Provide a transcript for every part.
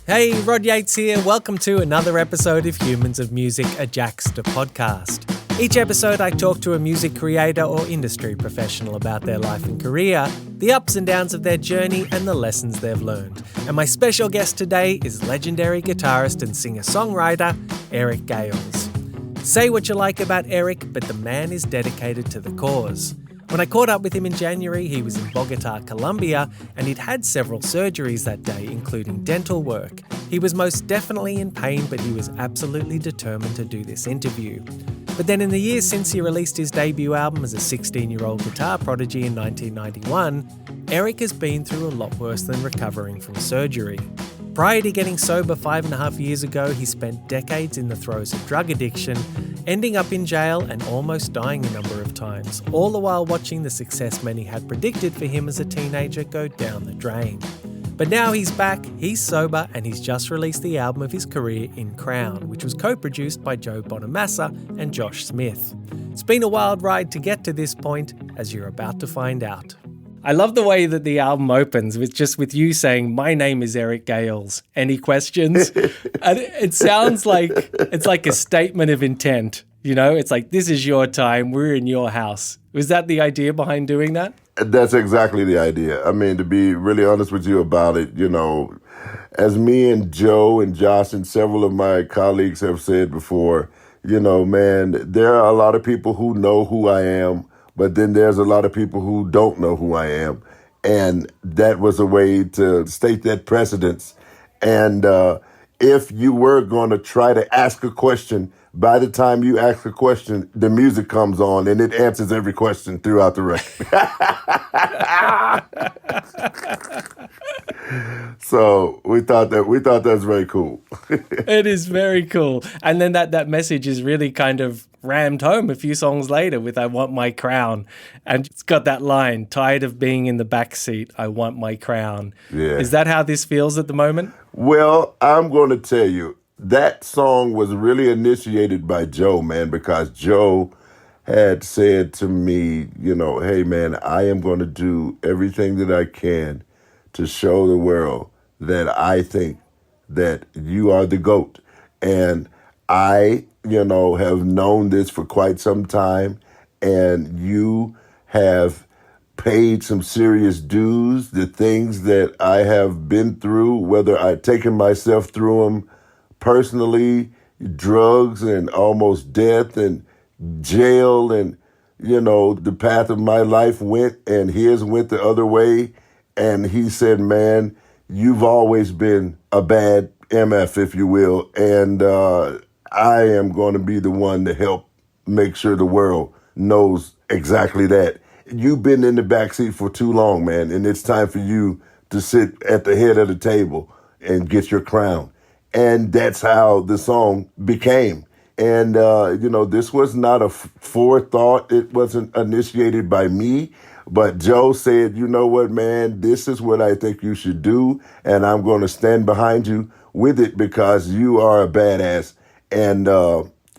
Hey, Rod Yates here. Welcome to another episode of Humans of Music, a Jaxsta podcast. Each episode I talk to a music creator or industry professional about their life and career, the ups and downs of their journey and the lessons they've learned. And my special guest today is legendary guitarist and singer-songwriter Eric Gales. Say what you like about Eric, but the man is dedicated to the cause. When I caught up with him in January, he was in Bogota, Colombia, and he'd had several surgeries that day, including dental work. He was most definitely in pain, but he was absolutely determined to do this interview. But then in the years since he released his debut album as a 16-year-old guitar prodigy in 1991, Eric has been through a lot worse than recovering from surgery. Prior to getting sober 5.5 years ago, he spent decades in the throes of drug addiction, ending up in jail and almost dying a number of times, all the while watching the success many had predicted for him as a teenager go down the drain. But now he's back, he's sober, and he's just released the album of his career in Crown, which was co-produced by Joe Bonamassa and Josh Smith. It's been a wild ride to get to this point, as you're about to find out. I love the way that the album opens with you saying, "My name is Eric Gales. Any questions?" And it sounds like it's like a statement of intent. You know, it's like, this is your time. We're in your house. Was that the idea behind doing that? That's exactly the idea. I mean, to be really honest with you about it, you know, as me and Joe and Josh and several of my colleagues have said before, you know, man, there are a lot of people who know who I am, but then there's a lot of people who don't know who I am. And that was a way to state that precedence. And if you were going to try to ask a question, by the time you ask a question, the music comes on and it answers every question throughout the record. So we thought that was very cool. It is very cool. And then that message is really kind of rammed home a few songs later with "I Want My Crown." And it's got that line, "Tired of being in the backseat, I want my crown." Yeah. Is that how this feels at the moment? Well, I'm going to tell you, that song was really initiated by Joe, man, because Joe had said to me, you know, "Hey, man, I am going to do everything that I can to show the world that I think that you are the GOAT." And I, you know, have known this for quite some time, and you have paid some serious dues. The things that I have been through, whether I've taken myself through them personally, drugs and almost death and jail, and, you know, the path of my life went and his went the other way. And he said, "Man, you've always been a bad MF, if you will, and I am going to be the one to help make sure the world knows exactly that. You've been in the backseat for too long, man, and it's time for you to sit at the head of the table and get your crown." And that's how the song became. And, you know, this was not a forethought. It wasn't initiated by me. But Joe said, "You know what, man, this is what I think you should do. And I'm going to stand behind you with it because you are a badass. And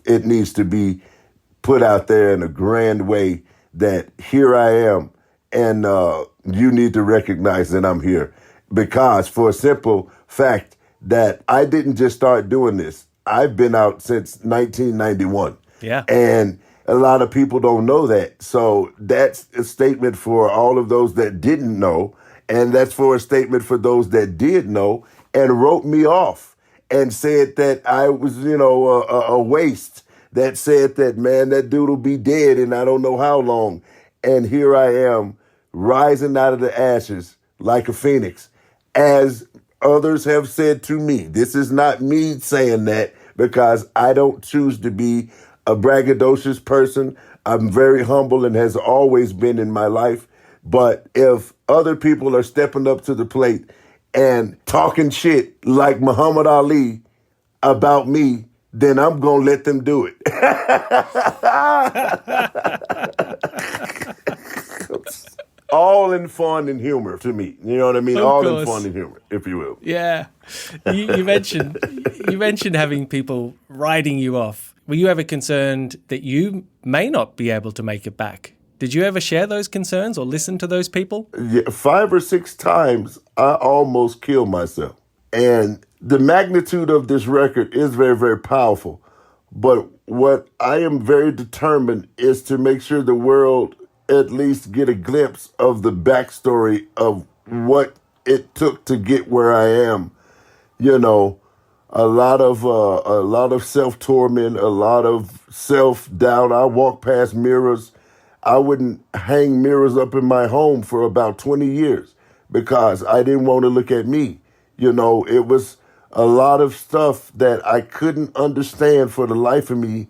it needs to be put out there in a grand way that here I am. And you need to recognize that I'm here." Because for a simple fact that I didn't just start doing this. I've been out since 1991. Yeah. And a lot of people don't know that. So that's a statement for all of those that didn't know. And that's for a statement for those that did know and wrote me off and said that I was, you know, a waste. That said that, man, that dude will be dead in I don't know how long. And here I am rising out of the ashes like a phoenix. As others have said to me, this is not me saying that because I don't choose to be a braggadocious person. I'm very humble and has always been in my life. But if other people are stepping up to the plate and talking shit like Muhammad Ali about me, then I'm going to let them do it. All in fun and humor to me. You know what I mean? All in fun and humor, if you will. Yeah. You mentioned having people writing you off. Were you ever concerned that you may not be able to make it back? Did you ever share those concerns or listen to those people? Yeah, 5 or 6 times I almost killed myself. And the magnitude of this record is very, very powerful. But what I am very determined is to make sure the world at least get a glimpse of the backstory of what it took to get where I am. You know, a lot of self torment, a lot of self doubt. I walk past mirrors. I wouldn't hang mirrors up in my home for about 20 years because I didn't want to look at me. You know, it was a lot of stuff that I couldn't understand for the life of me,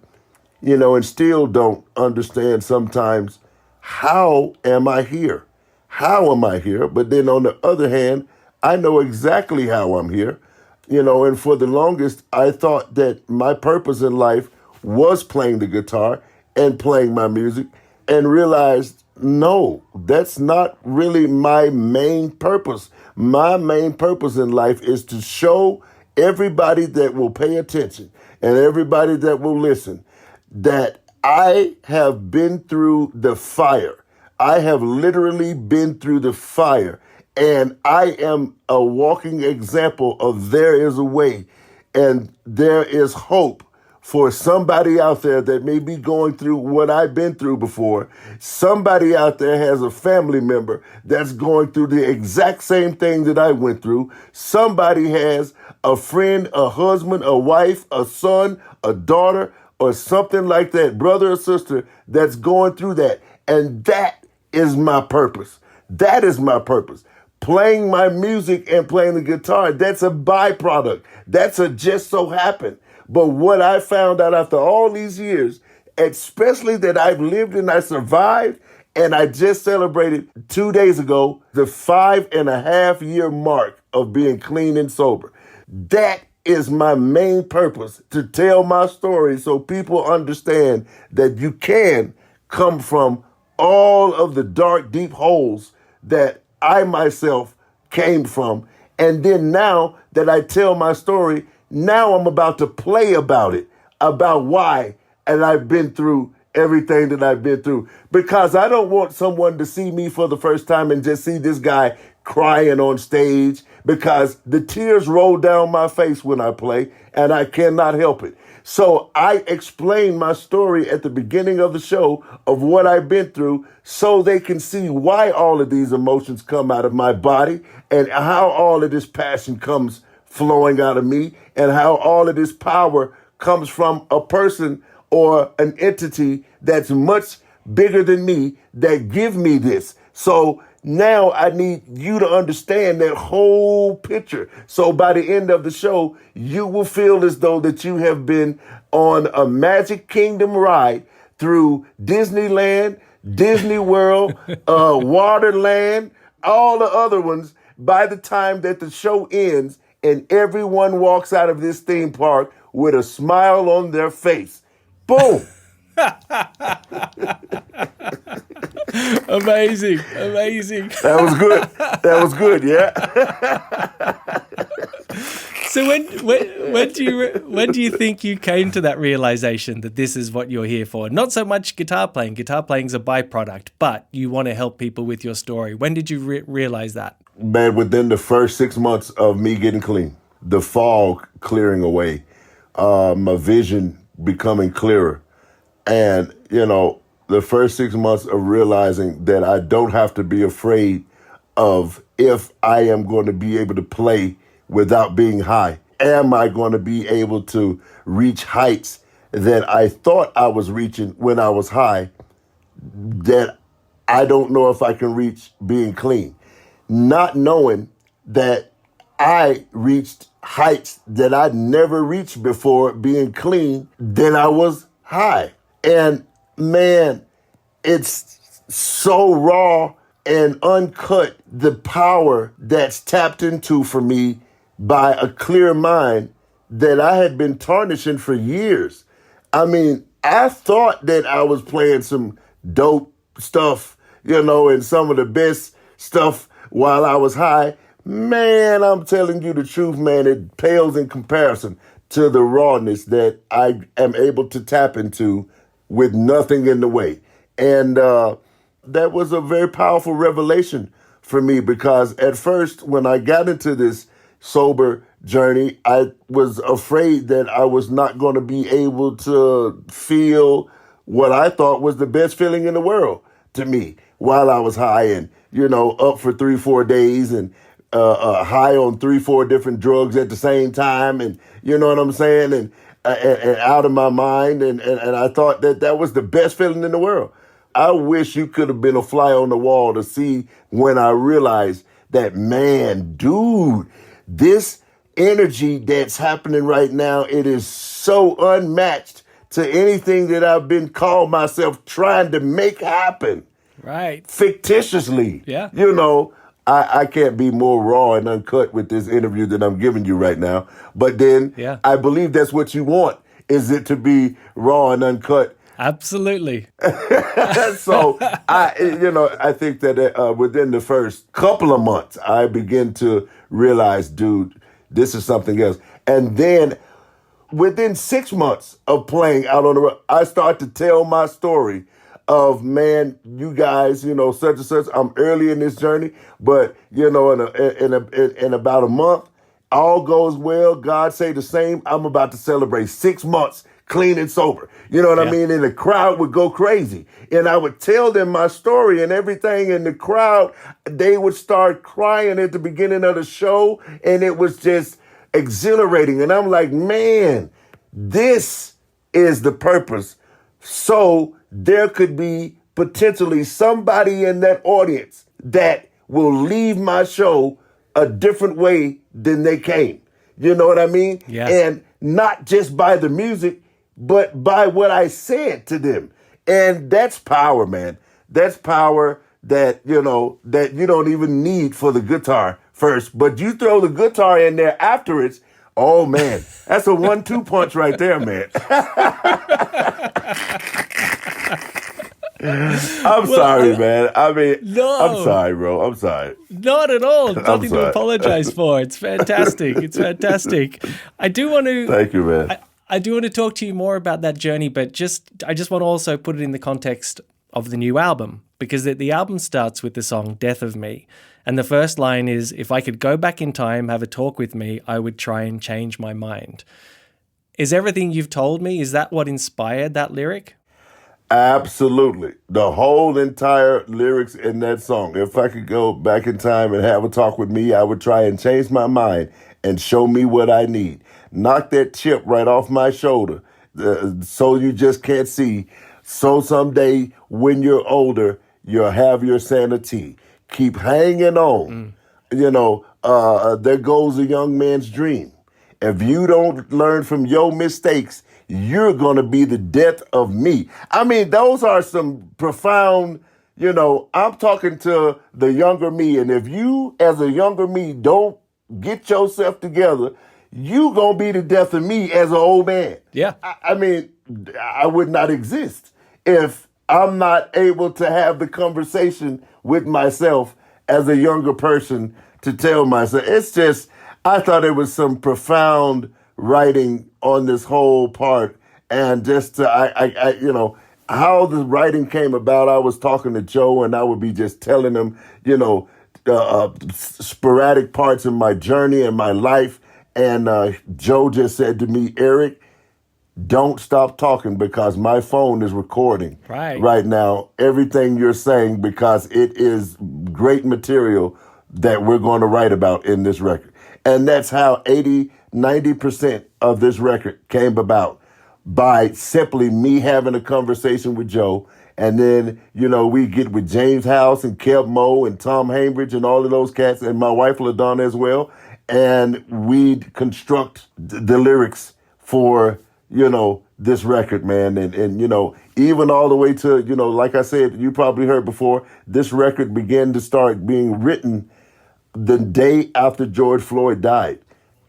you know, and still don't understand sometimes. How am I here? How am I here? But then on the other hand, I know exactly how I'm here, you know, and for the longest, I thought that my purpose in life was playing the guitar and playing my music, and realized, no, that's not really my main purpose. My main purpose in life is to show everybody that will pay attention and everybody that will listen that I have been through the fire. I have literally been through the fire, and I am a walking example of there is a way and there is hope for somebody out there that may be going through what I've been through before. Somebody out there has a family member that's going through the exact same thing that I went through. Somebody has a friend, a husband, a wife, a son, a daughter, or something like that, brother or sister that's going through that. And that is my purpose. That is my purpose. Playing my music and playing the guitar, that's a byproduct. That's a just so happen. But what I found out after all these years, especially that I've lived and I survived, and I just celebrated 2 days ago the 5.5-year mark of being clean and sober. That is my main purpose, to tell my story so people understand that you can come from all of the dark, deep holes that I myself came from. And then now that I tell my story, now I'm about to play about it, about why, and I've been through everything that I've been through. Because I don't want someone to see me for the first time and just see this guy crying on stage, because the tears roll down my face when I play, and I cannot help it. So I explain my story at the beginning of the show of what I've been through so they can see why all of these emotions come out of my body and how all of this passion comes flowing out of me, and how all of this power comes from a person or an entity that's much bigger than me that give me this. So now I need you to understand that whole picture. So by the end of the show, you will feel as though that you have been on a Magic Kingdom ride through Disneyland, Disney World, Waterland, all the other ones by the time that the show ends and everyone walks out of this theme park with a smile on their face. Boom. Amazing, amazing. That was good. That was good, yeah. So when do you think you came to that realization that this is what you're here for? Not so much guitar playing. Guitar playing is a byproduct, but you want to help people with your story. When did you realize that? Man, within the first 6 months of me getting clean, the fog clearing away, my vision becoming clearer. And, you know, the first 6 months of realizing that I don't have to be afraid of if I am going to be able to play without being high. Am I going to be able to reach heights that I thought I was reaching when I was high that I don't know if I can reach being clean? Not knowing that I reached heights that I'd never reached before being clean, then I was high. And man, it's so raw and uncut, the power that's tapped into for me by a clear mind that I had been tarnishing for years. I mean, I thought that I was playing some dope stuff, you know, and some of the best stuff while I was high. Man, I'm telling you the truth, man, it pales in comparison to the rawness that I am able to tap into with nothing in the way. And that was a very powerful revelation for me, because at first when I got into this sober journey, I was afraid that I was not going to be able to feel what I thought was the best feeling in the world to me while I was high and, up for 3-4 days and high on 3-4 different drugs at the same time. And you know what I'm saying? And out of my mind. And I thought that was the best feeling in the world. I wish you could have been a fly on the wall to see when I realized that, man, dude, this energy that's happening right now, it is so unmatched to anything that I've been called myself trying to make happen. Right. Fictitiously. Yeah. I can't be more raw and uncut with this interview that I'm giving you right now. But then I believe that's what you want, is it to be raw and uncut. Absolutely. So I think that within the first couple of months, I begin to realize, dude, this is something else. And then within 6 months of playing out on the road, I start to tell my story of, man, you guys, such and such. I'm early in this journey, but in about a month, all goes well. God say the same. I'm about to celebrate 6 months clean and sober. You know what I mean? And the crowd would go crazy. And I would tell them my story and everything. And the crowd, they would start crying at the beginning of the show. And it was just exhilarating. And I'm like, man, this is the purpose. So there could be potentially somebody in that audience that will leave my show a different way than they came. You know what I mean? Yeah. And not just by the music, but by what I said to them. And that's power, man. That's power that you don't even need for the guitar first, but you throw the guitar in there afterwards. Oh man, that's a 1-2 punch right there, man. I'm sorry, man. I mean, no. I'm sorry, bro. I'm sorry. Not at all. Nothing to apologize for. It's fantastic. It's fantastic. I do want to... Thank you, man. I do want to talk to you more about that journey, but I just want to also put it in the context of the new album, because the album starts with the song Death of Me. And the first line is, if I could go back in time, have a talk with me, I would try and change my mind. Is everything you've told me, is that what inspired that lyric? Absolutely. The whole entire lyrics in that song. If I could go back in time and have a talk with me, I would try and change my mind and show me what I need. Knock that chip right off my shoulder so you just can't see. So someday when you're older, you'll have your sanity. Keep hanging on. There goes a young man's dream. If you don't learn from your mistakes, you're going to be the death of me. I mean, those are some profound, I'm talking to the younger me. And if you, as a younger me, don't get yourself together, you going to be the death of me as an old man. Yeah. I mean, I would not exist if I'm not able to have the conversation with myself as a younger person to tell myself. It's just, I thought it was some profound writing on this whole part. And just how the writing came about, I was talking to Joe and I would be just telling him, sporadic parts of my journey and my life. And Joe just said to me, Eric, don't stop talking because my phone is recording right now everything you're saying, because it is great material that we're going to write about in this record. And that's how 90% of this record came about, by simply me having a conversation with Joe. And then, we get with James House and Kev Moe and Tom Hambridge and all of those cats, and my wife LaDonna as well. And we construct the lyrics for, this record, man. And even all the way to, like I said, you probably heard before, this record began to start being written the day after George Floyd died.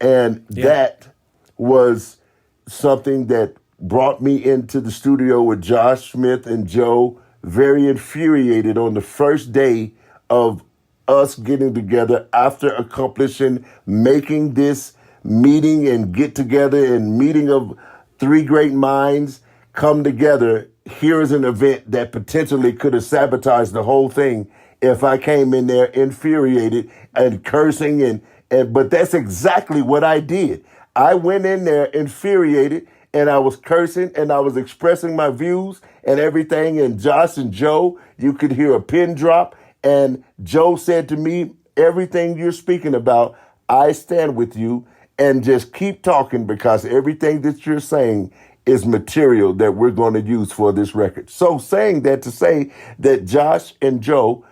And that was something that brought me into the studio with Josh Smith and Joe, very infuriated on the first day of us getting together after accomplishing making this meeting and get together and meeting of three great minds come together. Here is an event that potentially could have sabotaged the whole thing if I came in there infuriated and cursing But that's exactly what I did. I went in there infuriated, and I was cursing, and I was expressing my views and everything. And Josh and Joe, you could hear a pin drop. And Joe said to me, everything you're speaking about, I stand with you, and just keep talking, because everything that you're saying is material that we're going to use for this record. So saying that to say that Josh and Joe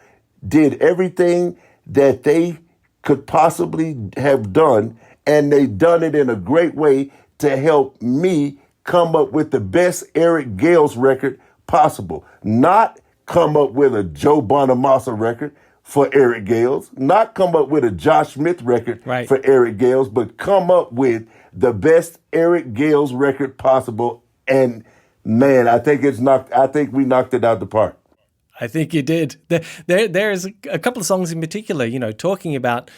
did everything that they could possibly have done, and they done it in a great way to help me come up with the best Eric Gales record possible. Not come up with a Joe Bonamassa record for Eric Gales, not come up with a Josh Smith record for Eric Gales, but come up with the best Eric Gales record possible. And man, I think we knocked it out the park. I think you did. There's a couple of songs in particular, you know, talking about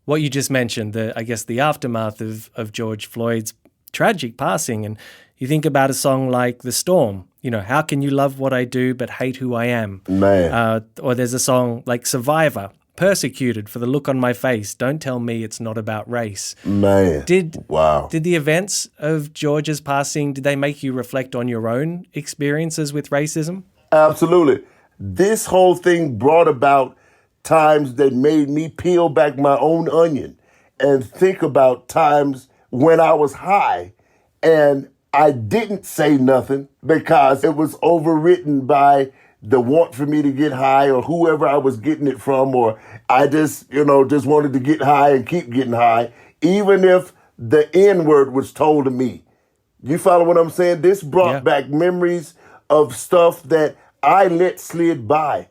what you just mentioned, the aftermath of George Floyd's tragic passing. And you think about a song like The Storm, you know, how can you love what I do but hate who I am? Man. Or there's a song like Survivor, persecuted for the look on my face, don't tell me it's not about race. Man. Did the events of George's passing, did they make you reflect on your own experiences with racism? Absolutely. This whole thing brought about times that made me peel back my own onion and think about times when I was high and I didn't say nothing because it was overwritten by the want for me to get high or whoever I was getting it from, or I just wanted to get high and keep getting high, even if the N-word was told to me. You follow what I'm saying? This brought back memories of stuff that I let slid by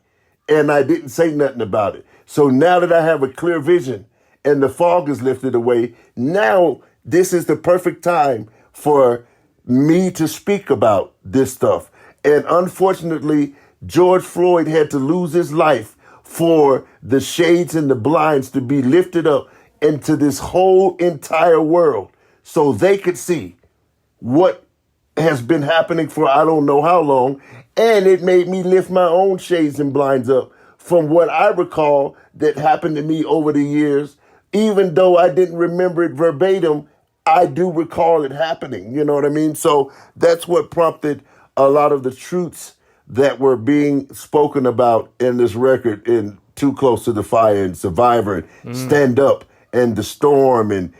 and I didn't say nothing about it. So now that I have a clear vision and the fog is lifted away, now this is the perfect time for me to speak about this stuff. And unfortunately, George Floyd had to lose his life for the shades and the blinds to be lifted up into this whole entire world so they could see what has been happening for I don't know how long. And it made me lift my own shades and blinds up from what I recall that happened to me over the years. Even though I didn't remember it verbatim, I do recall it happening. You know what I mean? So that's what prompted a lot of the truths that were being spoken about in this record in Too Close to the Fire and Survivor and Stand Up and The Storm and,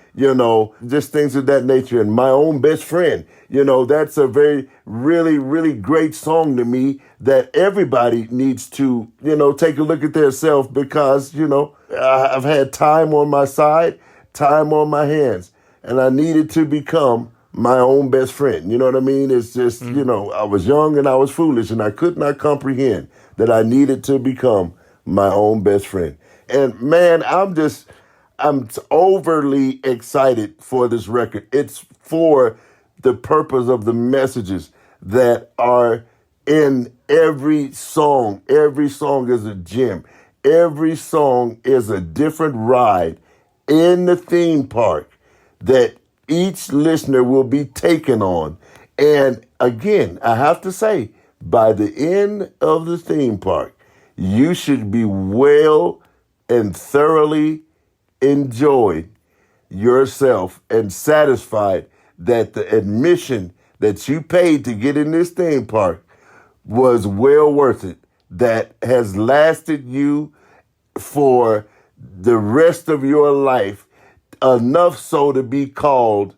just things of that nature. And My Own Best Friend, that's a very, really, really great song to me that everybody needs to, take a look at themselves because, I've had time on my side, time on my hands, and I needed to become my own best friend. You know what I mean? It's just, I was young and I was foolish and I could not comprehend that I needed to become my own best friend. And man, I'm overly excited for this record. It's for the purpose of the messages that are in every song. Every song is a gem. Every song is a different ride in the theme park that each listener will be taken on. And again, I have to say, by the end of the theme park, you should be well and thoroughly enjoyed yourself and satisfied that the admission that you paid to get in this theme park was well worth it, that has lasted you for the rest of your life, enough so to be called,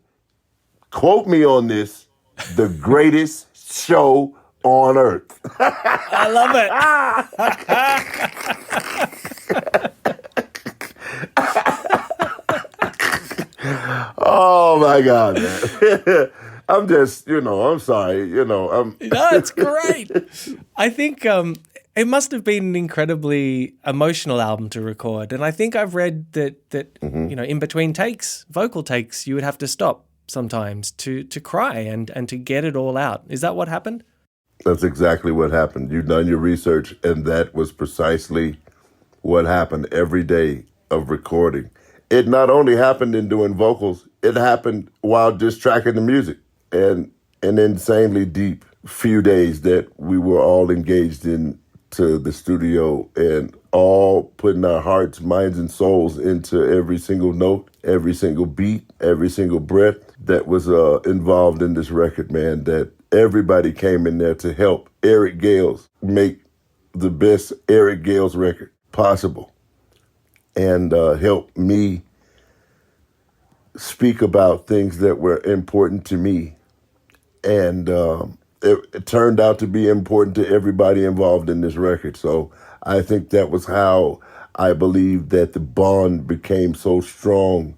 quote me on this, the greatest show on earth. I love it. Oh my God, man. I'm just, I'm sorry, No, it's great. I think it must have been an incredibly emotional album to record. And I think I've read that in between takes, vocal takes, you would have to stop sometimes to cry and to get it all out. Is that what happened? That's exactly what happened. You've done your research, and that was precisely what happened every day of recording. It not only happened in doing vocals, it happened while just tracking the music. And an insanely deep few days that we were all engaged in to the studio and all putting our hearts, minds, and souls into every single note, every single beat, every single breath that was involved in this record, man, that everybody came in there to help Eric Gales make the best Eric Gales record possible and help me speak about things that were important to me. And it turned out to be important to everybody involved in this record. So I think that was how I believe that the bond became so strong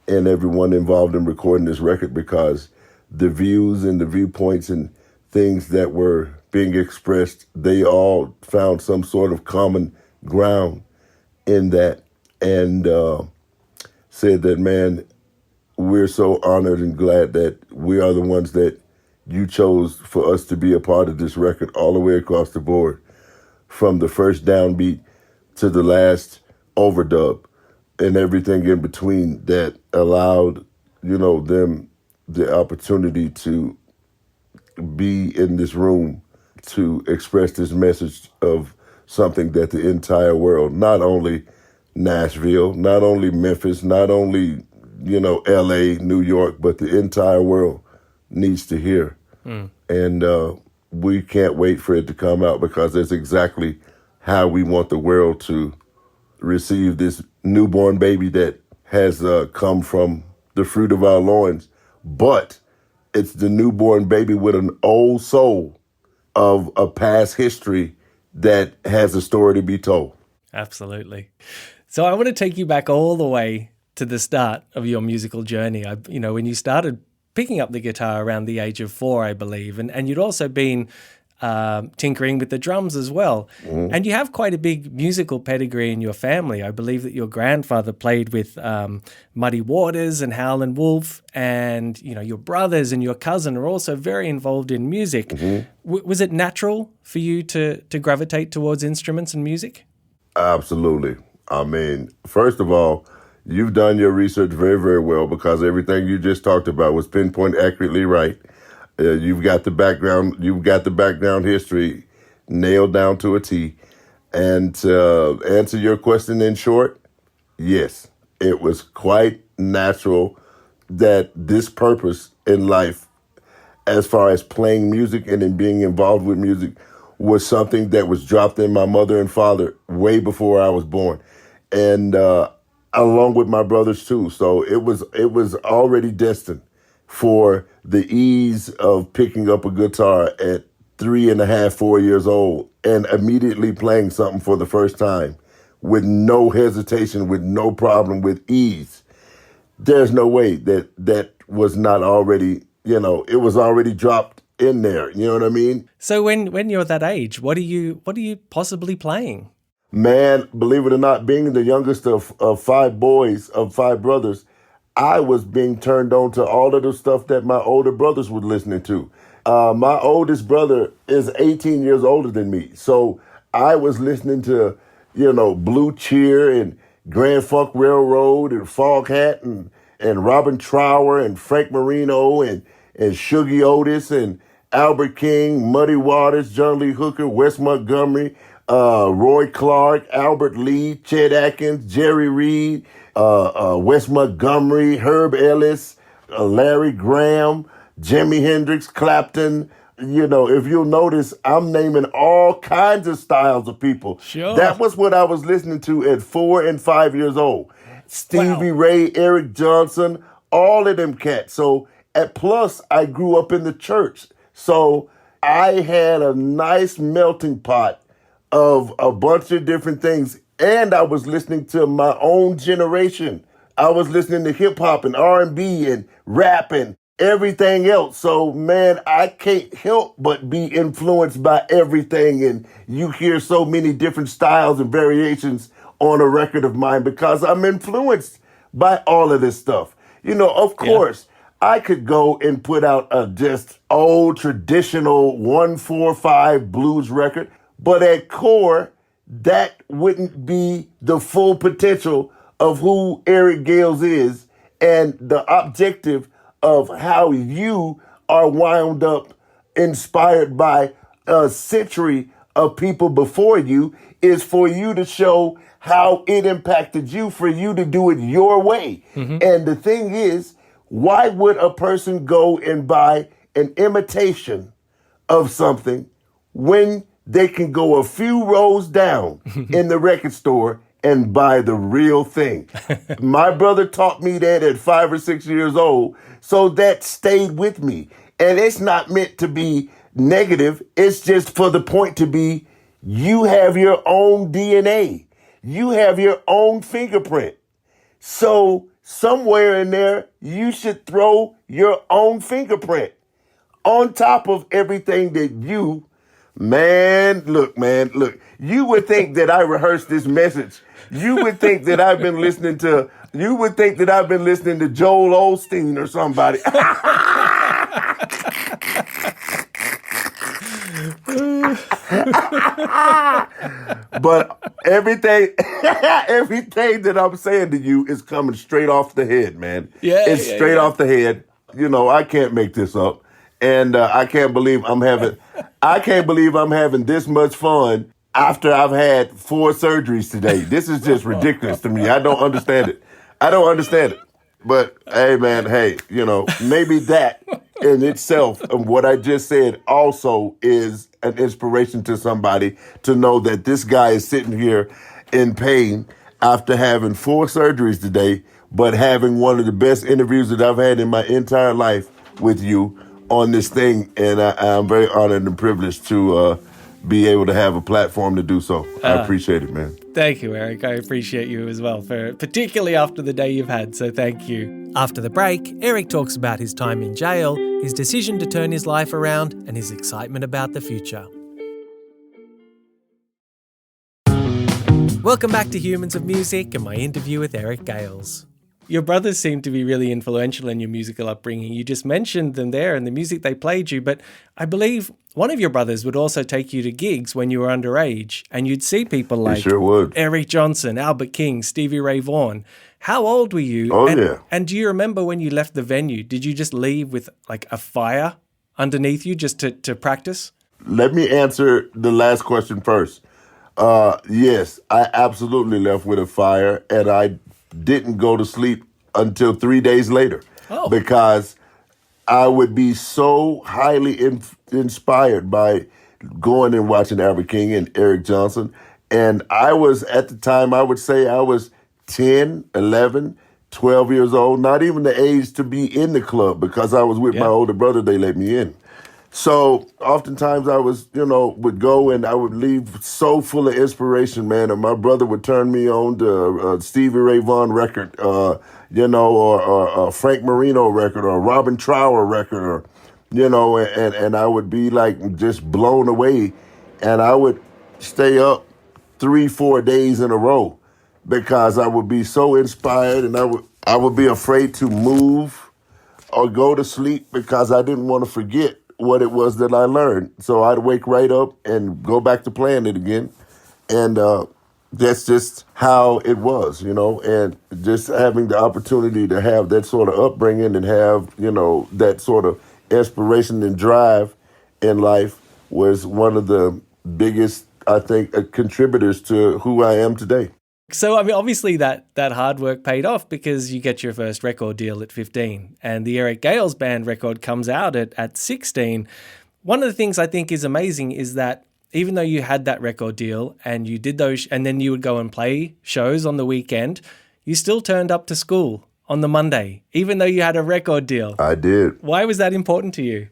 in everyone involved in recording this record, because the views and the viewpoints and things that were being expressed, they all found some sort of common ground in that, and said that, man, we're so honored and glad that we are the ones that you chose for us to be a part of this record all the way across the board, from the first downbeat to the last overdub and everything in between, that allowed, them the opportunity to be in this room to express this message of something that the entire world, not only Nashville, not only Memphis, not only, LA, New York, but the entire world needs to hear. And we can't wait for it to come out, because that's exactly how we want the world to receive this newborn baby that has come from the fruit of our loins. But it's the newborn baby with an old soul of a past history that has a story to be told. Absolutely. So I want to take you back all the way to the start of your musical journey. When you started picking up the guitar around the age of 4, I believe, and you'd also been tinkering with the drums as well. And you have quite a big musical pedigree in your family. I believe that your grandfather played with Muddy Waters and Howlin' Wolf, and your brothers and your cousin are also very involved in music. Was it natural for you to gravitate towards instruments and music? Absolutely. I mean, first of all, you've done your research very, very well, because everything you just talked about was pinpoint accurately right. You've got the background history nailed down to a T. And to answer your question in short, yes, it was quite natural that this purpose in life, as far as playing music and in being involved with music, was something that was dropped in my mother and father way before I was born. And along with my brothers too. So it was already destined for the ease of picking up a guitar at 3.5, 4 years old and immediately playing something for the first time with no hesitation, with no problem, with ease. There's no way that was not already, it was already dropped in there. You know what I mean? So when you're that age, what are you possibly playing? Man, believe it or not, being the youngest of 5 brothers, I was being turned on to all of the stuff that my older brothers were listening to. My oldest brother is 18 years older than me. So I was listening to, Blue Cheer and Grand Funk Railroad and Foghat and Robin Trower and Frank Marino and Shuggy Otis and Albert King, Muddy Waters, John Lee Hooker, Wes Montgomery, Roy Clark, Albert Lee, Chet Atkins, Jerry Reed, Wes Montgomery, Herb Ellis, Larry Graham, Jimi Hendrix, Clapton. If you'll notice, I'm naming all kinds of styles of people. Sure. That was what I was listening to at 4 and 5 years old. Stevie Ray, Eric Johnson, all of them cats. So plus, I grew up in the church. So I had a nice melting pot of a bunch of different things. And I was listening to my own generation. I was listening to hip hop and R&B and rap and everything else. So, man, I can't help but be influenced by everything. And you hear so many different styles and variations on a record of mine because I'm influenced by all of this stuff. Of course, I could go and put out a just old traditional 1-4-5 blues record, but at core, that wouldn't be the full potential of who Eric Gales is and the objective of how you are wound up inspired by a century of people before you is for you to show how it impacted you, for you to do it your way. And the thing is, why would a person go and buy an imitation of something when they can go a few rows down in the record store and buy the real thing? My brother taught me that at 5 or 6 years old, so that stayed with me. And it's not meant to be negative. It's just for the point to be, you have your own DNA. You have your own fingerprint. So somewhere in there, you should throw your own fingerprint on top of everything that you, man, look, you would think that I rehearsed this message. You would think that I've been listening to Joel Osteen or somebody. But everything that I'm saying to you is coming straight off the head, man. It's straight off the head. You know, I can't make this up. And I can't believe I'm having this much fun after I've had 4 surgeries today. This is just ridiculous to me. I don't understand it. But hey, man, maybe that in itself, of what I just said, also is an inspiration to somebody to know that this guy is sitting here in pain after having 4 surgeries today, but having one of the best interviews that I've had in my entire life with you on this thing. And I'm very honored and privileged to be able to have a platform to do so. I appreciate it, man. Thank you, Eric. I appreciate you as well, particularly after the day you've had, so thank you. After the break, Eric talks about his time in jail, his decision to turn his life around, and his excitement about the future. Welcome back to Humans of Music and my interview with Eric Gales. Your brothers seem to be really influential in your musical upbringing. You just mentioned them there and the music they played you, but I believe one of your brothers would also take you to gigs when you were underage, and you'd see people like sure would. Eric Johnson, Albert King, Stevie Ray Vaughan. How old were you? Yeah. And do you remember when you left the venue, did you just leave with like a fire underneath you just to practice? Let me answer the last question first. Yes, I absolutely left with a fire, and I didn't go to sleep until 3 days later because I would be so highly inspired by going and watching Albert King and Eric Johnson. And I was, at the time, I would say I was 10, 11, 12 years old, not even the age to be in the club because I was with my older brother. They let me in. So oftentimes I was, would go and I would leave so full of inspiration, man. And my brother would turn me on to Stevie Ray Vaughan record, or Frank Marino record, or Robin Trower record, and I would be like just blown away. And I would stay up 3-4 days in a row because I would be so inspired, and I would be afraid to move or go to sleep because I didn't want to forget what it was that I learned. So I'd wake right up and go back to playing it again. And that's just how it was, and just having the opportunity to have that sort of upbringing and have, that sort of inspiration and drive in life was one of the biggest, I think, contributors to who I am today. So, I mean, obviously that hard work paid off because you get your first record deal at 15 and the Eric Gales Band record comes out at 16. One of the things I think is amazing is that even though you had that record deal and you did those, and then you would go and play shows on the weekend, you still turned up to school on the Monday, even though you had a record deal. I did. Why was that important to you?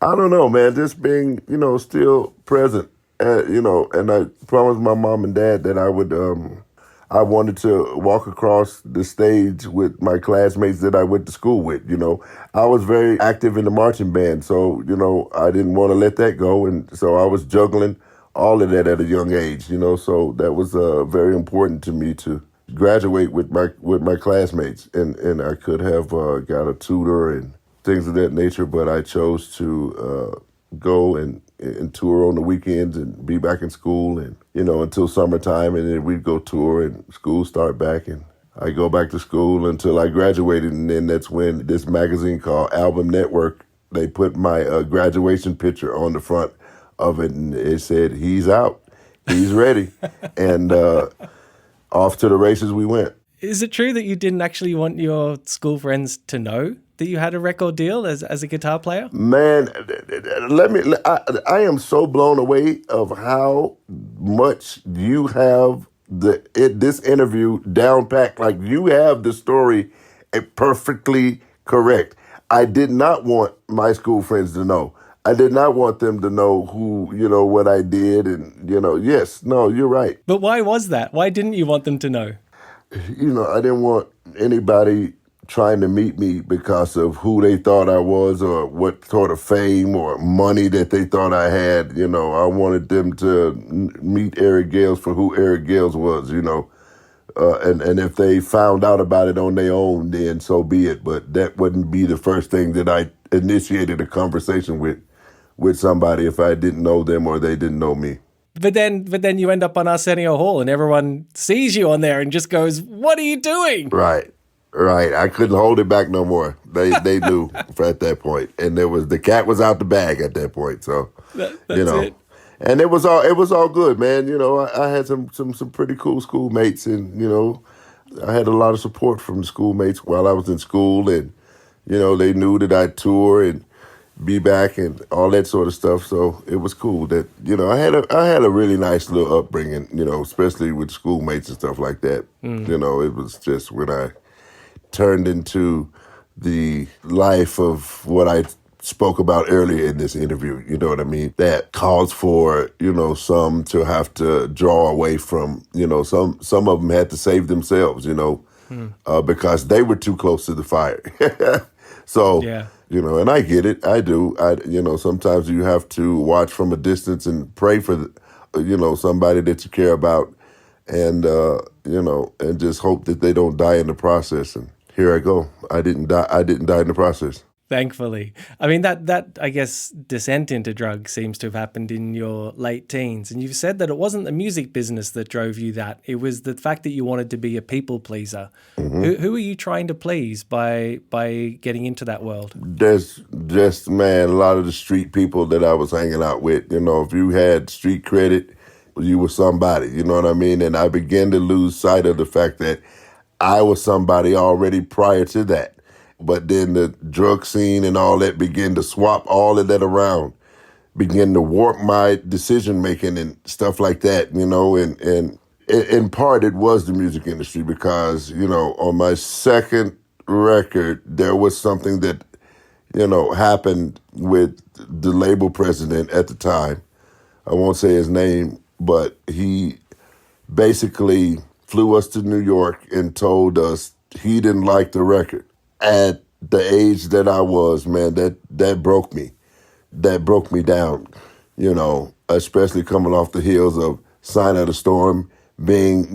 I don't know, man. Just being, still present, and I promised my mom and dad that I wanted to walk across the stage with my classmates that I went to school with, I was very active in the marching band, so, I didn't want to let that go. And so I was juggling all of that at a young age, so that was very important to me to graduate with my classmates. And I could have got a tutor and things of that nature, but I chose to go and tour on the weekends and be back in school and, until summertime, and then we'd go tour and school start back, and I go back to school until I graduated. And then that's when this magazine called Album Network, they put my graduation picture on the front of it, and it said, he's out, he's ready. And off to the races we went. Is it true that you didn't actually want your school friends to know that you had a record deal as a guitar player? Man, I am so blown away of how much you have this interview down packed. Like, you have the story perfectly correct. I did not want my school friends to know. I did not want them to know what I did. And, yes, no, you're right. But why was that? Why didn't you want them to know? I didn't want anybody trying to meet me because of who they thought I was or what sort of fame or money that they thought I had. I wanted them to meet Eric Gales for who Eric Gales was, and if they found out about it on their own, then so be it. But that wouldn't be the first thing that I initiated a conversation with somebody if I didn't know them or they didn't know me. But then you end up on Arsenio Hall and everyone sees you on there and just goes, "What are you doing?" Right. I couldn't hold it back no more. They knew at that point, and the cat was out the bag at that point. So that's it. And it was all good, man. I had some pretty cool schoolmates, and I had a lot of support from the schoolmates while I was in school, and they knew that I'd tour and be back and all that sort of stuff. So it was cool that I had a really nice little upbringing, especially with schoolmates and stuff like that. It was just when I turned into the life of what I spoke about earlier in this interview, you know what I mean? That calls for, some to have to draw away from, some of them had to save themselves, because they were too close to the fire. So, yeah. And I get it. I do. Sometimes you have to watch from a distance and pray for, somebody that you care about and, and just hope that they don't die in the process. And here I go. I didn't die in the process. Thankfully. I mean, that I guess descent into drugs seems to have happened in your late teens. And you've said that it wasn't the music business that drove you that. It was the fact that you wanted to be a people pleaser. Mm-hmm. Who are you trying to please by getting into that world? There's just, man, a lot of the street people that I was hanging out with. If you had street credit, you were somebody, you know what I mean? And I began to lose sight of the fact that I was somebody already prior to that. But then the drug scene and all that began to swap all of that around, began to warp my decision-making and stuff like that, and in part it was the music industry because, on my second record, there was something that, happened with the label president at the time. I won't say his name, but he basically flew us to New York and told us he didn't like the record. At the age that I was, man, that broke me. That broke me down, especially coming off the heels of Sign of the Storm being,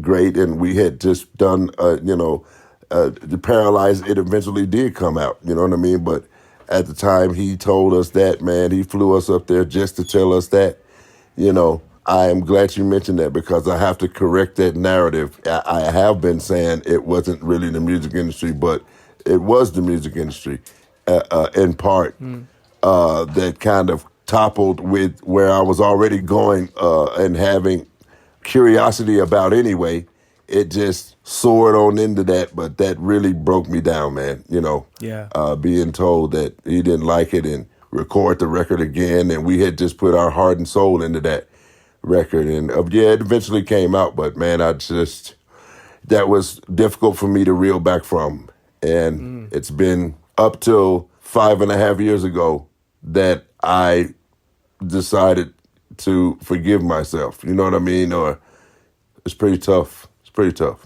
great. And we had just done, the Paralyzed, it eventually did come out, you know what I mean? But at the time he told us that, man, he flew us up there just to tell us that, I am glad you mentioned that because I have to correct that narrative. I have been saying it wasn't really the music industry, but it was the music industry in part that kind of toppled with where I was already going and having curiosity about anyway. It just soared on into that, but that really broke me down, man. Yeah. Being told that he didn't like it and record the record again, and we had just put our heart and soul into that record, and it eventually came out, but man, that was difficult for me to reel back from, and it's been up till 5.5 years ago that I decided to forgive myself, you know what I mean, or it's pretty tough.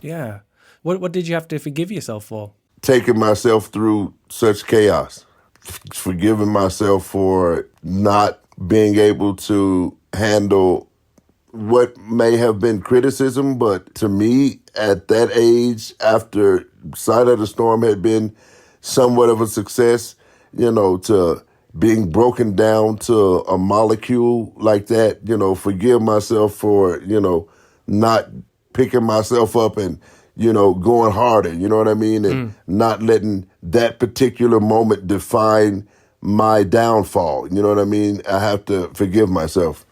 Yeah. What did you have to forgive yourself for? Taking myself through such chaos, forgiving myself for not being able to handle what may have been criticism, but to me, at that age, after Side of the Storm had been somewhat of a success, to being broken down to a molecule like that, forgive myself for, not picking myself up and, going harder, you know what I mean? And not letting that particular moment define my downfall. You know what I mean? I have to forgive myself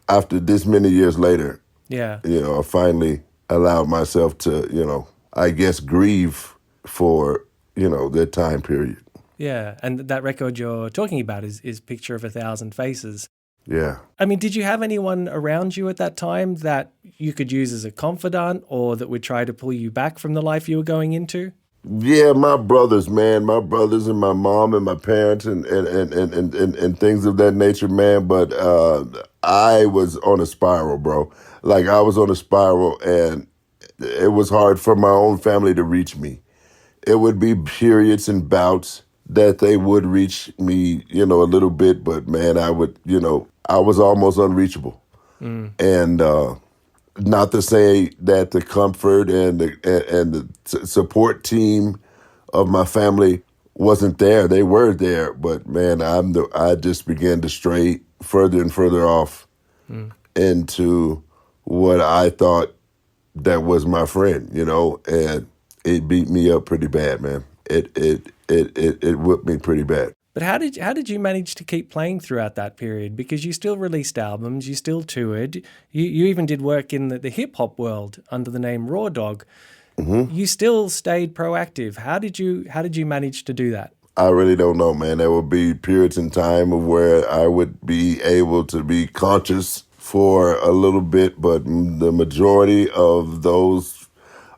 after this many years later. Yeah. I finally allowed myself to, I guess grieve for, that time period. Yeah. And that record you're talking about is Picture of a Thousand Faces. Yeah. I mean, did you have anyone around you at that time that you could use as a confidant or that would try to pull you back from the life you were going into? Yeah, my brothers, man. My brothers and my mom and my parents and things of that nature, man. But I was on a spiral, bro. Like, I was on a spiral, and it was hard for my own family to reach me. It would be periods and bouts that they would reach me, a little bit. But, man, I would, I was almost unreachable. And not to say that the comfort and the support team of my family wasn't there. They were there, but man, I just began to stray further and further off into what I thought that was my friend, and it beat me up pretty bad, man. It whipped me pretty bad. But how did you manage to keep playing throughout that period? Because you still released albums, you still toured, you even did work in the hip hop world under the name Raw Dog. Mm-hmm. You still stayed proactive. How did you manage to do that? I really don't know, man. There would be periods in time of where I would be able to be conscious for a little bit, but the majority of those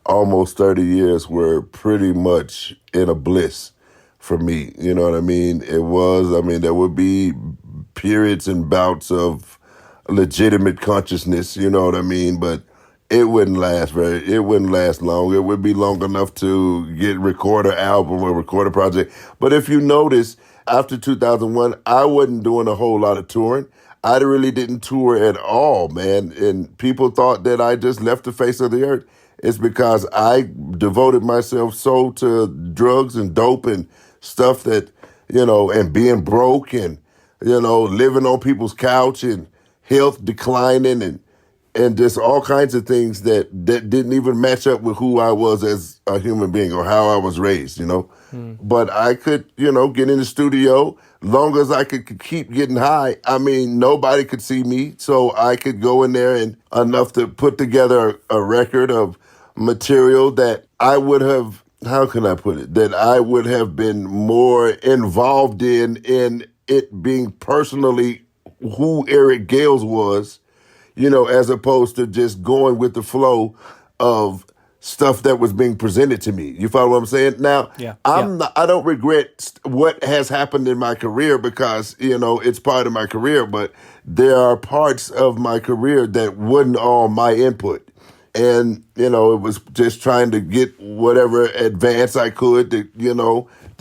almost 30 years were pretty much in a bliss for me. You know what I mean? There would be periods and bouts of legitimate consciousness, you know what I mean? But it wouldn't last long. It would be long enough to record an album or record a project. But if you notice, after 2001, I wasn't doing a whole lot of touring. I really didn't tour at all, man. And people thought that I just left the face of the earth. It's because I devoted myself so to drugs and dope and stuff that, and being broke and, living on people's couch and health declining and just all kinds of things that didn't even match up with who I was as a human being or how I was raised, But I could, get in the studio long as I could keep getting high. I mean, nobody could see me, so I could go in there and enough to put together a record of material that I would have, how can I put it, that I would have been more involved in it being personally who Eric Gales was, as opposed to just going with the flow of stuff that was being presented to me. You follow what I'm saying? Now, I don't regret what has happened in my career because, it's part of my career, but there are parts of my career that wasn't all my input. And, it was just trying to get whatever advance I could to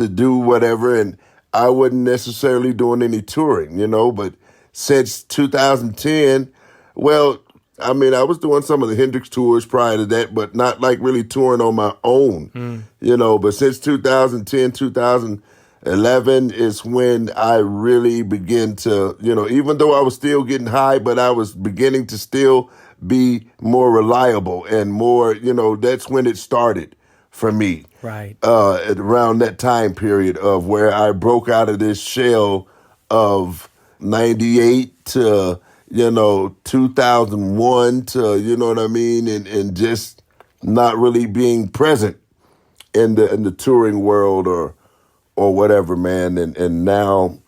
do whatever. And I wasn't necessarily doing any touring, but since 2010, well, I was doing some of the Hendrix tours prior to that, but not like really touring on my own, but since 2010, 2011 is when I really began to, even though I was still getting high, but I was beginning to still be more reliable and more, that's when it started for me. Right. Around that time period of where I broke out of this shell of 98 to, 2001 to, you know what I mean? And just not really being present in the touring world or whatever, man. And now,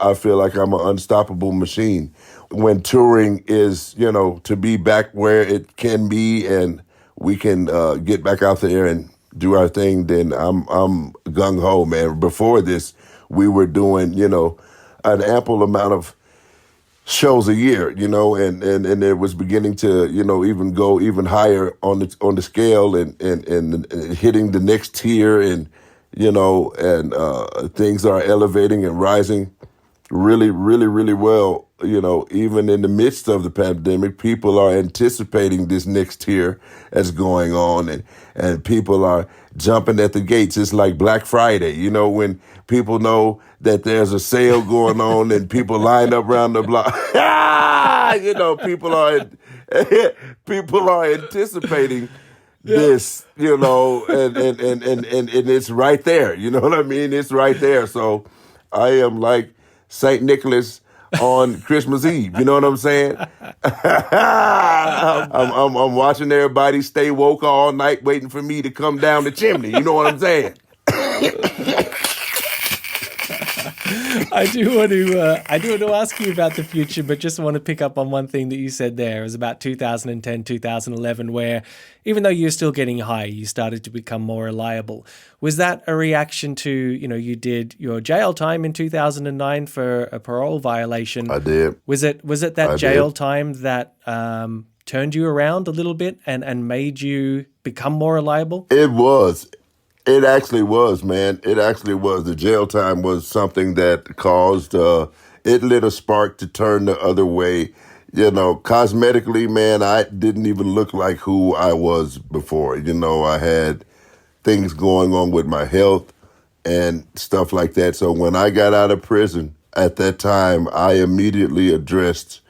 I feel like I'm an unstoppable machine. When touring is, to be back where it can be and we can get back out there and do our thing, then I'm gung-ho, man. Before this, we were doing, an ample amount of shows a year, and it was beginning to, even go even higher on the scale and hitting the next tier and, things are elevating and rising really, really, really well. Even in the midst of the pandemic, people are anticipating this next tier that's going on and people are jumping at the gates. It's like Black Friday, when people know that there's a sale going on and people line up around the block. People are anticipating this, and it's right there. You know what I mean? It's right there. So I am like St. Nicholas on Christmas Eve. You know what I'm saying? I'm watching everybody stay woke all night waiting for me to come down the chimney. You know what I'm saying? I do want to ask you about the future, but just want to pick up on one thing that you said there. It was about 2010, 2011, where even though you're still getting high, you started to become more reliable. Was that a reaction to, you did your jail time in 2009 for a parole violation? I did. Was it that jail time that turned you around a little bit and made you become more reliable? It was. It actually was, man. It actually was. The jail time was something that caused, it lit a spark to turn the other way. Cosmetically, man, I didn't even look like who I was before. I had things going on with my health and stuff like that. So when I got out of prison at that time, I immediately addressed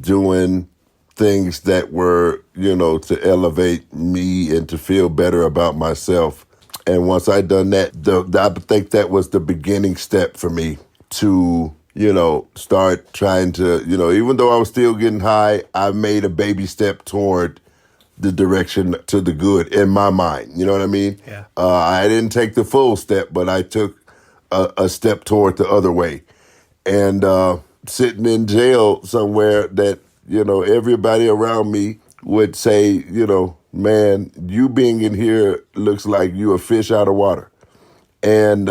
doing things that were, to elevate me and to feel better about myself. And once I'd done that, I think that was the beginning step for me to, start trying to, even though I was still getting high, I made a baby step toward the direction to the good in my mind. You know what I mean? Yeah. I didn't take the full step, but I took a step toward the other way. And sitting in jail somewhere that, everybody around me would say, man, you being in here looks like you a fish out of water. And,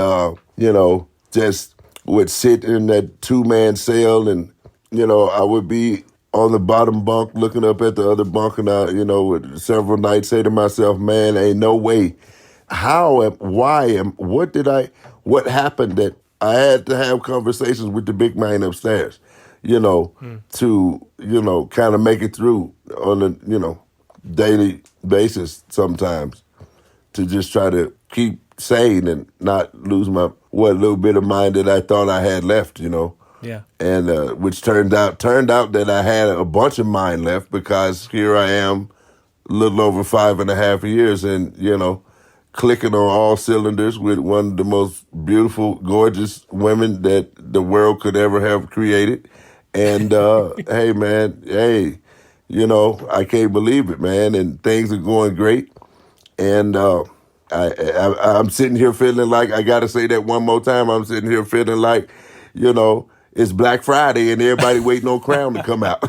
just would sit in that 2-man cell and, I would be on the bottom bunk looking up at the other bunk and I, would several nights say to myself, man, ain't no way. What happened that I had to have conversations with the big man upstairs, to, kind of make it through on a, daily basis sometimes to just try to keep sane and not lose what little bit of mind that I thought I had left, Yeah. And which turned out that I had a bunch of mind left because here I am a little over 5.5 years and, clicking on all cylinders with one of the most beautiful, gorgeous women that the world could ever have created. And, hey, man, I can't believe it, man. And things are going great. And I'm sitting here feeling like, I got to say that one more time, I'm sitting here feeling like, it's Black Friday and everybody waiting on Crown to come out.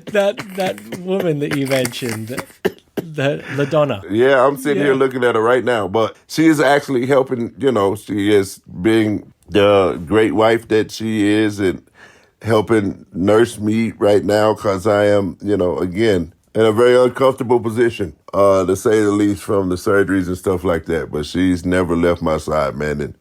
That woman that you mentioned, the LaDonna. Yeah, I'm sitting here looking at her right now. But she is actually helping, she is being the great wife that she is and helping nurse me right now because I am, again, in a very uncomfortable position, to say the least, from the surgeries and stuff like that. But she's never left my side, man. And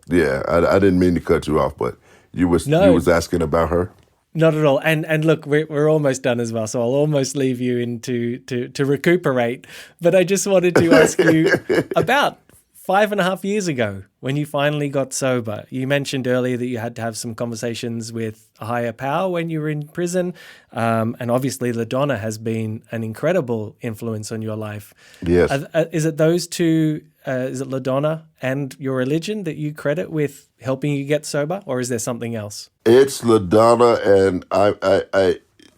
yeah, I didn't mean to cut you off, but you was asking about her. Not at all. And look, we're almost done as well, so I'll almost leave you to recuperate. But I just wanted to ask you about 5.5 years ago when you finally got sober. You mentioned earlier that you had to have some conversations with a higher power when you were in prison. And obviously LaDonna has been an incredible influence on your life. Yes. Is it those two, is it LaDonna and your religion that you credit with helping you get sober, or is there something else? It's LaDonna, and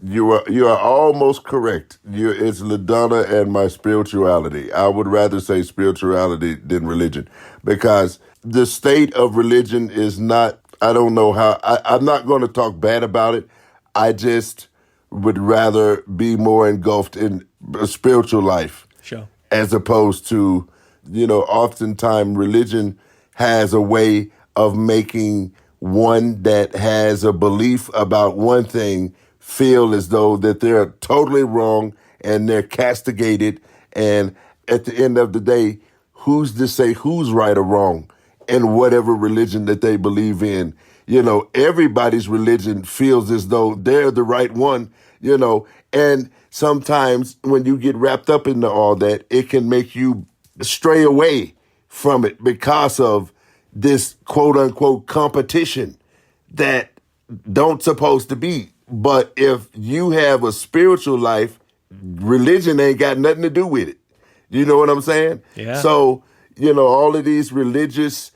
you are almost correct. It's LaDonna and my spirituality. I would rather say spirituality than religion, because the state of religion is not, I don't know how, I'm not going to talk bad about it. I just would rather be more engulfed in a spiritual life. Sure. As opposed to, oftentimes religion has a way of making one that has a belief about one thing feel as though that they're totally wrong and they're castigated. And at the end of the day, who's to say who's right or wrong in whatever religion that they believe in? Everybody's religion feels as though they're the right one, and sometimes when you get wrapped up into all that, it can make you stray away from it because of this quote unquote competition that don't supposed to be. But if you have a spiritual life, religion ain't got nothing to do with it. You know what I'm saying? Yeah. So, all of these religious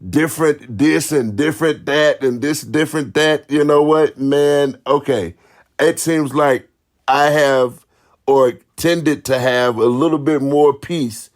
different this and different that and this different that. You know what, man? Okay. It seems like I have or tended to have a little bit more peace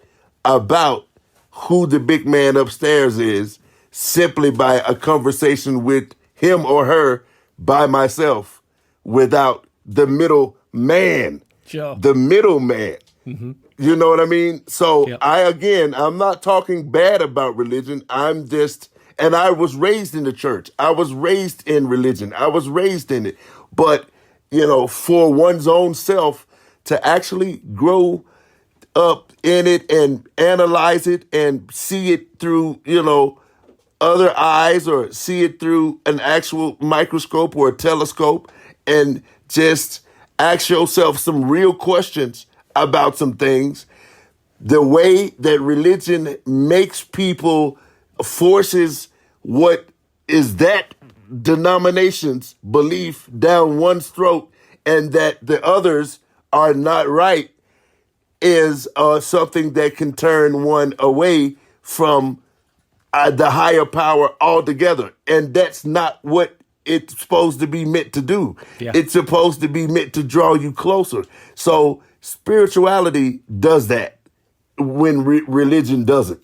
about who the big man upstairs is simply by a conversation with him or her by myself without the middle man. Sure. The middle man. You know what I mean? So Yep. I'm not talking bad about religion. And I was raised in the church. I was raised in religion. I was raised in it. But, for one's own self to actually grow up in it and analyze it and see it through, other eyes or see it through an actual microscope or a telescope and just ask yourself some real questions about some things. The way that religion makes people, forces what is that denomination's belief down one's throat and that the others are not right is something that can turn one away from the higher power altogether. And that's not what it's supposed to be meant to do. Yeah. It's supposed to be meant to draw you closer. So spirituality does that when religion doesn't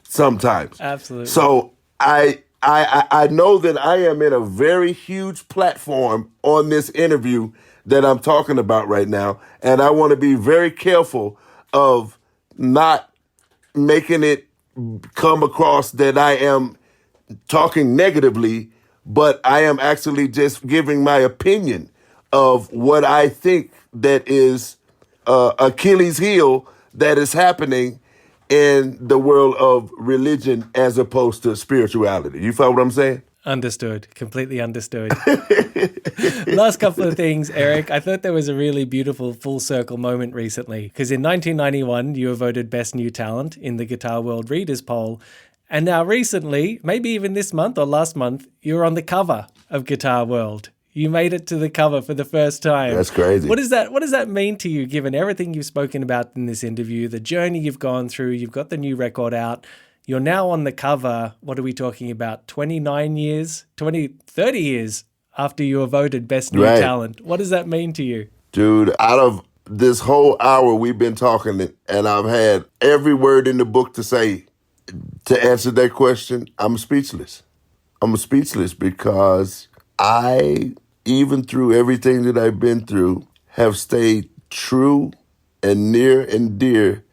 sometimes. Absolutely. So I know that I am in a very huge platform on this interview that I'm talking about right now. And I want to be very careful of not making it come across that I am talking negatively, but I am actually just giving my opinion of what I think that is Achilles' heel that is happening in the world of religion as opposed to spirituality. You follow what I'm saying? Understood. Completely understood. Last couple of things, Eric. I thought there was a really beautiful full circle moment recently because in 1991, you were voted Best New Talent in the Guitar World Readers Poll. And now recently, maybe even this month or last month, you're on the cover of Guitar World. You made it to the cover for the first time. That's crazy. What does that mean to you, given everything you've spoken about in this interview, the journey you've gone through, you've got the new record out, you're now on the cover, what are we talking about, 30 years after you were voted Best New Talent. What does that mean to you? Dude, out of this whole hour we've been talking and I've had every word in the book to say to answer that question, I'm speechless. I'm speechless because I, even through everything that I've been through, have stayed true and near and dear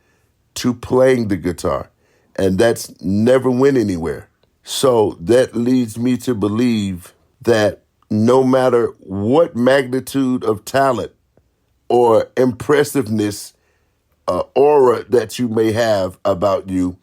to playing the guitar. And that's never went anywhere. So that leads me to believe that no matter what magnitude of talent or impressiveness, aura that you may have about you,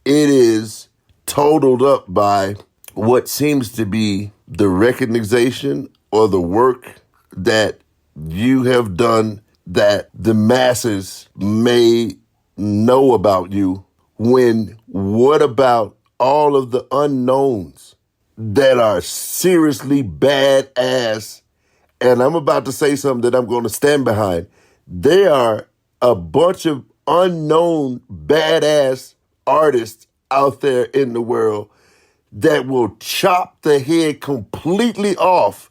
it is totaled up by what seems to be the recognition or the work that you have done that the masses may know about you. When what about all of the unknowns that are seriously badass? And I'm about to say something that I'm going to stand behind. There are a bunch of unknown badass artists out there in the world that will chop the head completely off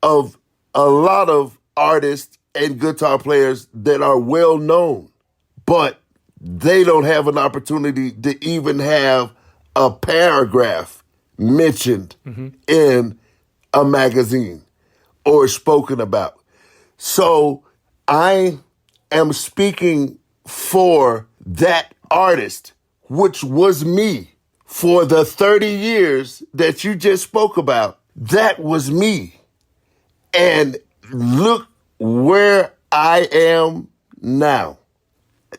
of a lot of artists and guitar players that are well known, but they don't have an opportunity to even have a paragraph mentioned in a magazine or spoken about. So I am speaking for that artist, which was me for the 30 years that you just spoke about. That was me. And look where I am now.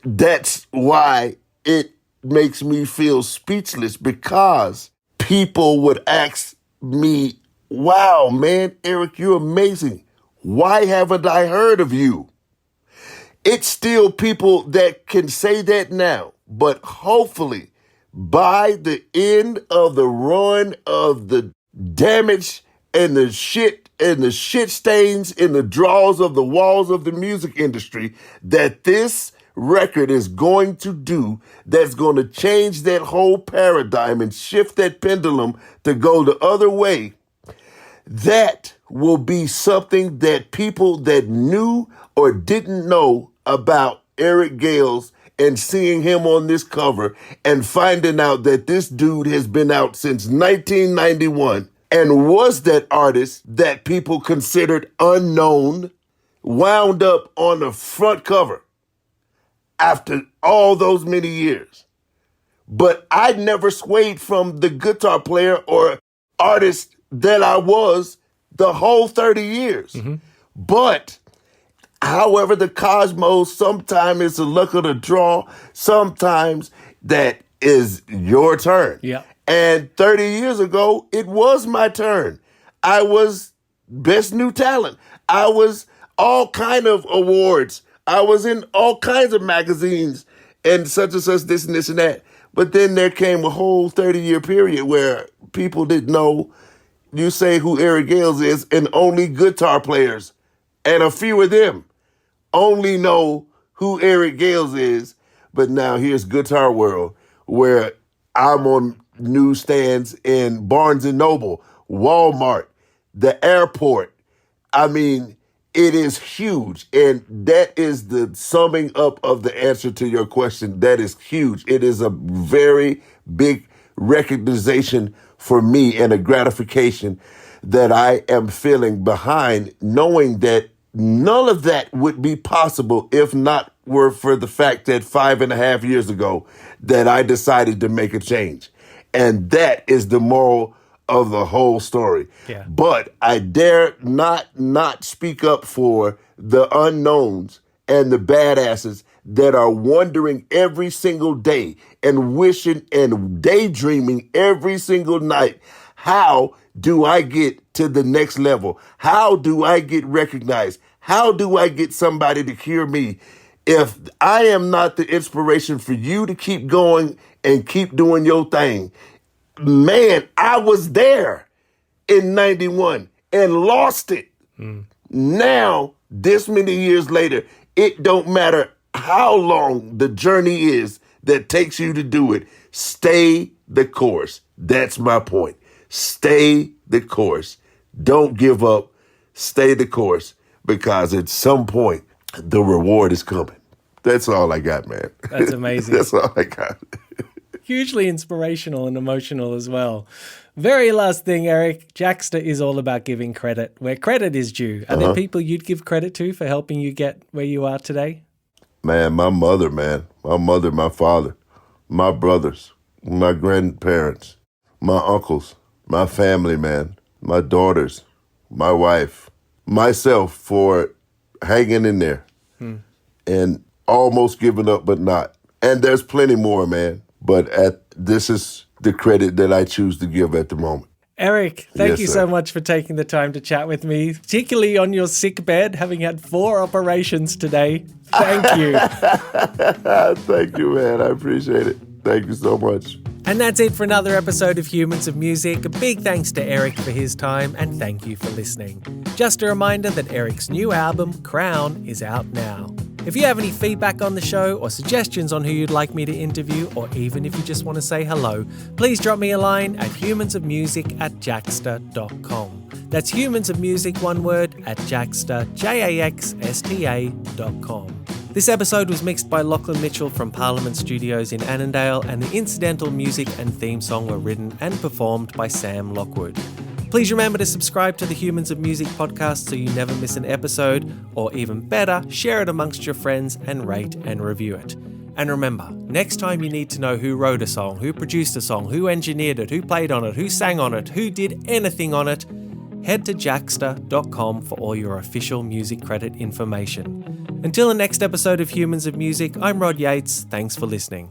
That's why it makes me feel speechless, because people would ask me, wow, man, Eric, you're amazing. Why haven't I heard of you? It's still people that can say that now, but hopefully by the end of the run of the damage and the shit stains in the drawers of the walls of the music industry, that this record is going to do that's going to change that whole paradigm and shift that pendulum to go the other way, that will be something that people that knew or didn't know about Eric Gales and seeing him on this cover and finding out that this dude has been out since 1991 and was that artist that people considered unknown, wound up on the front cover after all those many years. But I never swayed from the guitar player or artist that I was the whole 30 years. Mm-hmm. But however, the cosmos, sometimes it's the luck of the draw. Sometimes that is your turn. Yeah. And 30 years ago, it was my turn. I was best new talent. I was all kind of awards. I was in all kinds of magazines and such, this and this and that. But then there came a whole 30-year period where people didn't know. You say who Eric Gales is, and only guitar players, and a few of them, only know who Eric Gales is. But now here's Guitar World, where I'm on newsstands in Barnes & Noble, Walmart, the airport. I mean, it is huge. And that is the summing up of the answer to your question. That is huge. It is a very big recognition for me and a gratification that I am feeling behind, knowing that none of that would be possible if not were for the fact that 5.5 years ago that I decided to make a change. And that is the moral of the whole story. Yeah. But I dare not speak up for the unknowns and the badasses that are wondering every single day and wishing and daydreaming every single night, how do I get to the next level? How do I get recognized? How do I get somebody to hear me? If I am not the inspiration for you to keep going and keep doing your thing, man, I was there in 91 and lost it. Now, this many years later, it don't matter how long the journey is that takes you to do it. Stay the course. That's my point. Stay the course. Don't give up. Stay the course, because at some point, the reward is coming. That's all I got, man. That's amazing. That's all I got. Hugely inspirational and emotional as well. Very last thing, Eric. Jaxsta is all about giving credit where credit is due. Are there people you'd give credit to for helping you get where you are today? Man, my mother, my father, my brothers, my grandparents, my uncles, my family, man, my daughters, my wife, myself for hanging in there and almost giving up, but not. And there's plenty more, man. But this is the credit that I choose to give at the moment. Eric, thank you so much for taking the time to chat with me, particularly on your sick bed, having had 4 operations today. Thank you. Thank you, man. I appreciate it. Thank you so much. And that's it for another episode of Humans of Music. A big thanks to Eric for his time, and thank you for listening. Just a reminder that Eric's new album, Crown, is out now. If you have any feedback on the show or suggestions on who you'd like me to interview, or even if you just want to say hello, please drop me a line at humansofmusic@jaxsta.com. That's humansofmusic, one word, at Jaxsta, JAXSTA.com. This episode was mixed by Lachlan Mitchell from Parliament Studios in Annandale, and the incidental music and theme song were written and performed by Sam Lockwood. Please remember to subscribe to the Humans of Music podcast so you never miss an episode, or even better, share it amongst your friends and rate and review it. And remember, next time you need to know who wrote a song, who produced a song, who engineered it, who played on it, who sang on it, who did anything on it, head to Jaxsta.com for all your official music credit information. Until the next episode of Humans of Music, I'm Rod Yates. Thanks for listening.